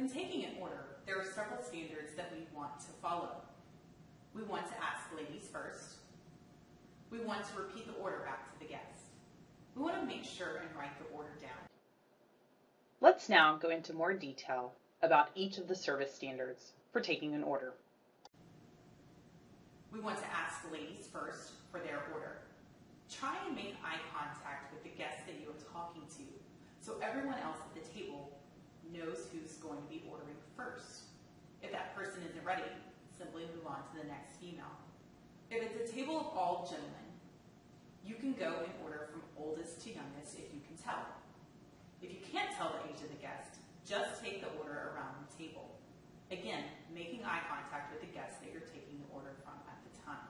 When taking an order, there are several standards that we want to follow. We want to ask ladies first. We want to repeat the order back to the guest. We want to make sure and write the order down. Let's now go into more detail about each of the service standards for taking an order. We want to ask ladies first for their order. Try and make eye contact with the guest that you are talking to so everyone else at the table knows who's going to be ordering first. If that person isn't ready, simply move on to the next female. If it's a table of all gentlemen, you can go and order from oldest to youngest if you can tell. If you can't tell the age of the guest, just take the order around the table. Again, making eye contact with the guest that you're taking the order from at the time.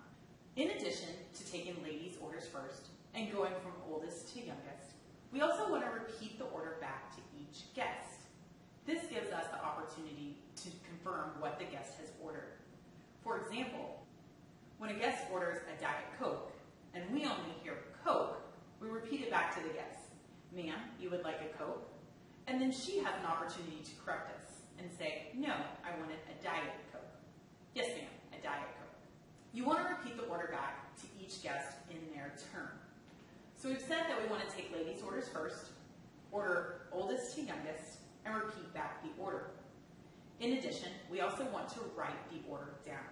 In addition to taking ladies' orders first and going from oldest to youngest, we also want to repeat the order back to each guest. This gives us the opportunity to confirm what the guest has ordered. For example, when a guest orders a Diet Coke and we only hear Coke, we repeat it back to the guest. Ma'am, you would like a Coke? And then she has an opportunity to correct us and say, no, I wanted a Diet Coke. Yes, ma'am, a Diet Coke. You want to repeat the order back to each guest in their turn. So we've said that we want to take ladies' orders first, order oldest to youngest, and repeat back the order. In addition, we also want to write the order down.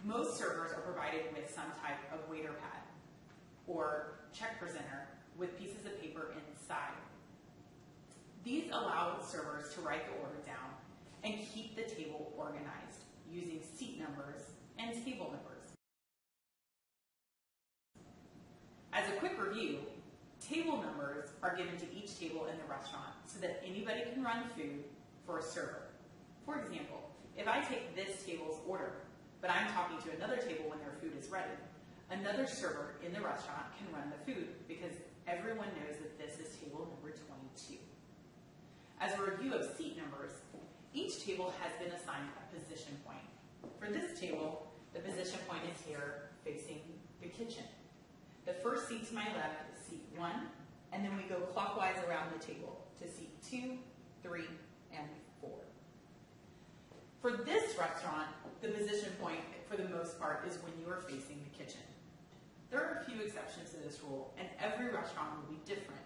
Most servers are provided with some type of waiter pad or check presenter with pieces of paper inside. These allow servers to write the order down and keep the table organized using seat numbers and table numbers. As a quick review, table numbers are given to each table in the restaurant so that anybody can run food for a server. For example, if I take this table's order, but I'm talking to another table when their food is ready, another server in the restaurant can run the food because everyone knows that this is table number 22. As a review of seat numbers, each table has been assigned a position point. For this table, the position point is here facing the kitchen. The first seat to my left is seat 1, and then we go clockwise around the table to seat 2, 3, and 4. For this restaurant, the position point, for the most part, is when you are facing the kitchen. There are a few exceptions to this rule, and every restaurant will be different,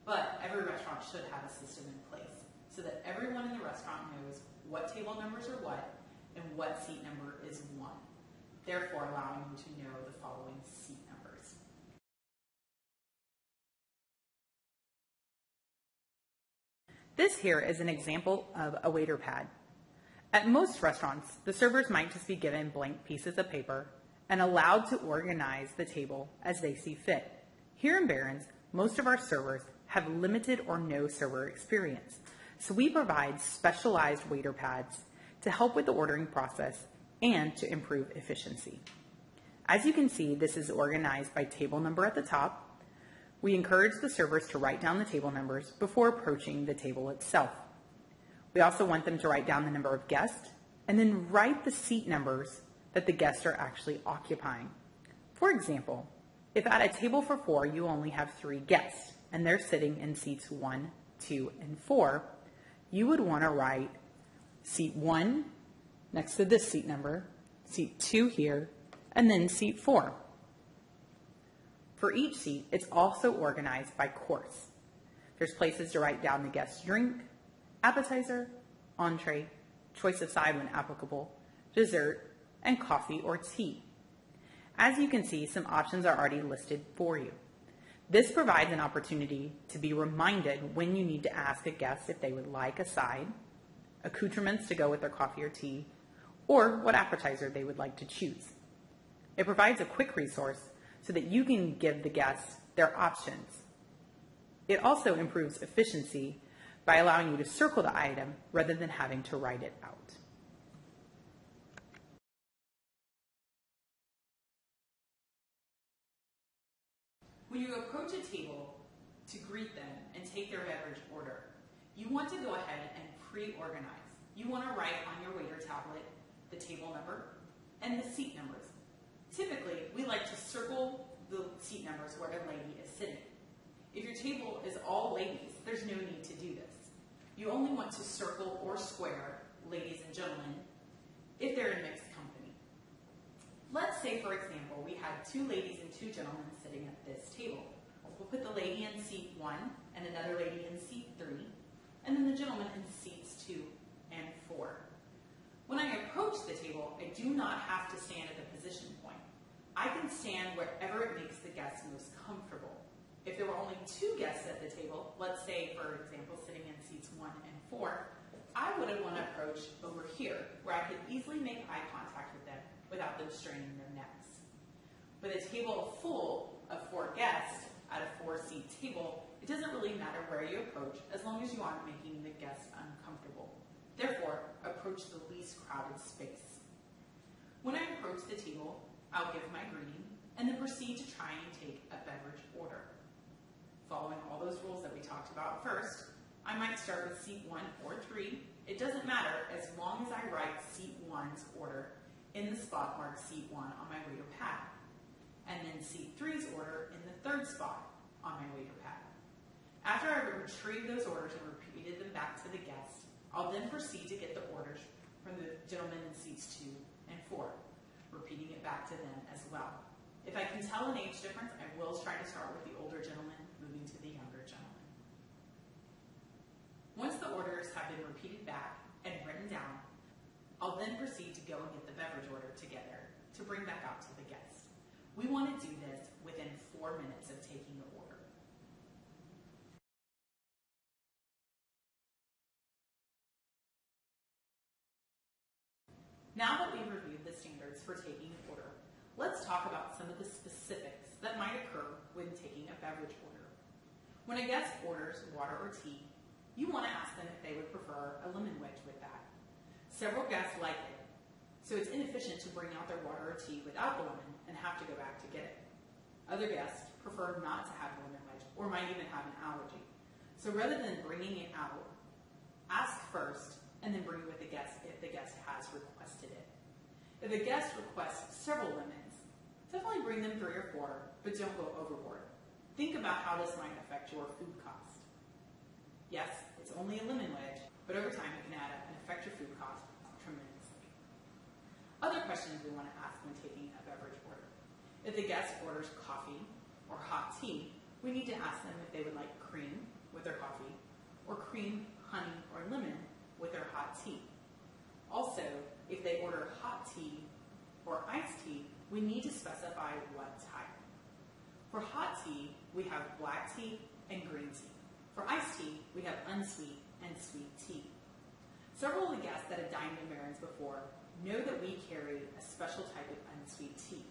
but every restaurant should have a system in place so that everyone in the restaurant knows what table numbers are what and what seat number is 1, therefore allowing you to know the following seat numbers. This here is an example of a waiter pad. At most restaurants, the servers might just be given blank pieces of paper and allowed to organize the table as they see fit. Here in Barron's, most of our servers have limited or no server experience, so we provide specialized waiter pads to help with the ordering process and to improve efficiency. As you can see, this is organized by table number at the top. We encourage the servers to write down the table numbers before approaching the table itself. We also want them to write down the number of guests and then write the seat numbers that the guests are actually occupying. For example, if at a table for 4 you only have 3 guests and they're sitting in seats 1, 2, and 4, you would want to write seat 1 next to this seat number, seat 2 here, and then seat 4. For each seat, it's also organized by course. There's places to write down the guest's drink, appetizer, entree, choice of side when applicable, dessert, and coffee or tea. As you can see, some options are already listed for you. This provides an opportunity to be reminded when you need to ask a guest if they would like a side, accoutrements to go with their coffee or tea, or what appetizer they would like to choose. It provides a quick resource so that you can give the guests their options. It also improves efficiency by allowing you to circle the item rather than having to write it out. When you approach a table to greet them and take their beverage order, you want to go ahead and pre-organize. You want to write on your waiter tablet the table number and the seat numbers. Typically, we like to circle the seat numbers where a lady is sitting. If your table is all ladies, there's no need to do this. You only want to circle or square ladies and gentlemen if they're in mixed company. Let's say, for example, we had 2 ladies and 2 gentlemen sitting at this table. We'll put the lady in seat 1 and another lady in seat 3, and then the gentleman in seats 2 and 4. When I approach the table, I do not have to stand at the position point. I can stand wherever it makes the guests most comfortable. If there were only 2 guests at the table, let's say, for example, sitting in seats 1 and 4, I would want to approach over here, where I could easily make eye contact with them without them straining their necks. With a table full of 4 guests at a 4-seat table, it doesn't really matter where you approach as long as you aren't making the guests uncomfortable. Therefore, approach the least crowded space. When I approach the table, I'll give my greeting and then proceed to try and take a beverage order. Following all those rules that we talked about first, I might start with seat 1 or 3. It doesn't matter as long as I write seat 1's order in the spot marked seat 1 on my waiter pad, and then seat 3's order in the 3rd spot on my waiter pad. After I retrieve those orders and repeated them back to the guest, I'll then proceed to get the orders from the gentlemen in seats 2 and 4, repeating it back to them as well. If I can tell an age difference, I will try to start with the older gentleman, moving to the younger gentleman. Once the orders have been repeated back and written down, I'll then proceed to go and get the beverage order together to bring back out to the guest. We want to do this within 4 minutes of taking the order. Now that we've reviewed the standards for taking an order, let's talk about some of the specifics that might occur when taking a beverage order. When a guest orders water or tea, you want to ask them if they would prefer a lemon wedge with that. Several guests like it, so it's inefficient to bring out their water or tea without the lemon and have to go back to get it. Other guests prefer not to have a lemon wedge or might even have an allergy. So rather than bringing it out, ask first and then bring it with the guest if the guest has requested it. If the guest requests several lemons, definitely bring them 3 or 4, but don't go overboard. Think about how this might affect your food cost. Yes, it's only a lemon wedge, but over time it can add up and affect your food cost tremendously. Other questions we want to ask when taking a beverage order. If the guest orders coffee or hot tea, we need to ask them if they would like cream with their coffee or cream, honey, or lemon with their hot tea. Also, if they order hot tea or iced tea, we need to specify what type. For hot tea, we have black tea and green tea. For iced tea, we have unsweet and sweet tea. Several of the guests that have dined in Barron's before know that we carry a special type of unsweet tea.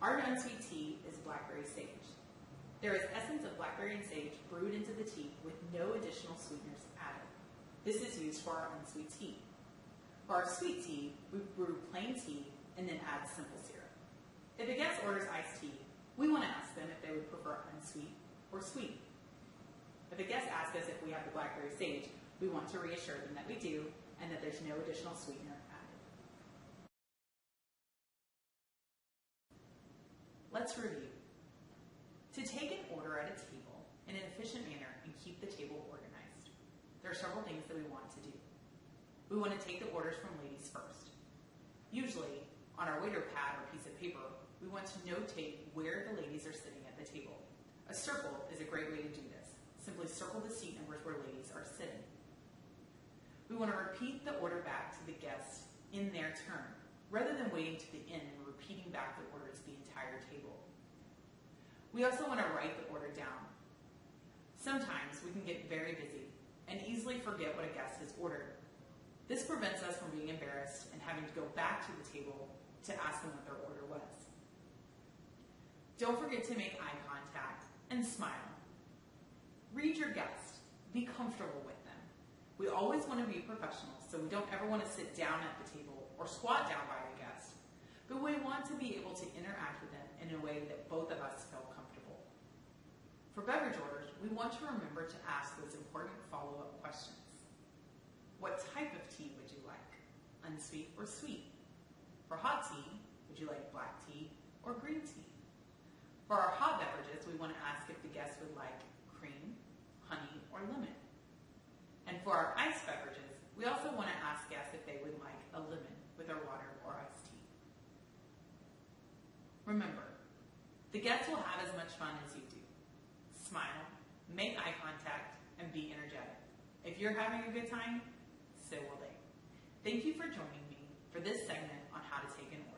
Our unsweet tea is blackberry sage. There is essence of blackberry and sage brewed into the tea with no additional sweeteners added. This is used for our unsweet tea. For our sweet tea, we brew plain tea and then add simple syrup. If a guest orders iced tea, we want to ask them if they would prefer unsweet or sweet. If a guest asks us if we have the blackberry sage, we want to reassure them that we do and that there's no additional sweetener added. Let's review. To take an order at a table in an efficient manner and keep the table organized, there are several things that we want to do. We want to take the orders from ladies first. Usually, on our waiter pad or piece of paper, we want to notate where the ladies are sitting at the table. A circle is a great way to do this. Simply circle the seat numbers where ladies are sitting. We want to repeat the order back to the guests in their turn, rather than waiting to the end and repeating back the order to the entire table. We also want to write the order down. Sometimes we can get very busy and easily forget what a guest has ordered. This prevents us from being embarrassed and having to go back to the table to ask them what their order was. Don't forget to make eye contact and smile. Read your guest. Be comfortable with them. We always want to be professional, so we don't ever want to sit down at the table or squat down by a guest, but we want to be able to interact with them in a way that both of us feel comfortable. For beverage orders, we want to remember to ask those important follow-up questions. What type of tea would you like? Unsweet or sweet? For hot tea, would you like black tea or green tea? For our hot beverages, we want to ask if the guest would like cream, honey, or lemon. And And for our iced beverages, we also want to ask guests if they would like a lemon with our water or iced tea. Remember, the guests will have as much fun as you do. Smile, make eye contact, and be energetic. If you're having a good time, so will they. Thank you for joining me for this segment on how to take an order.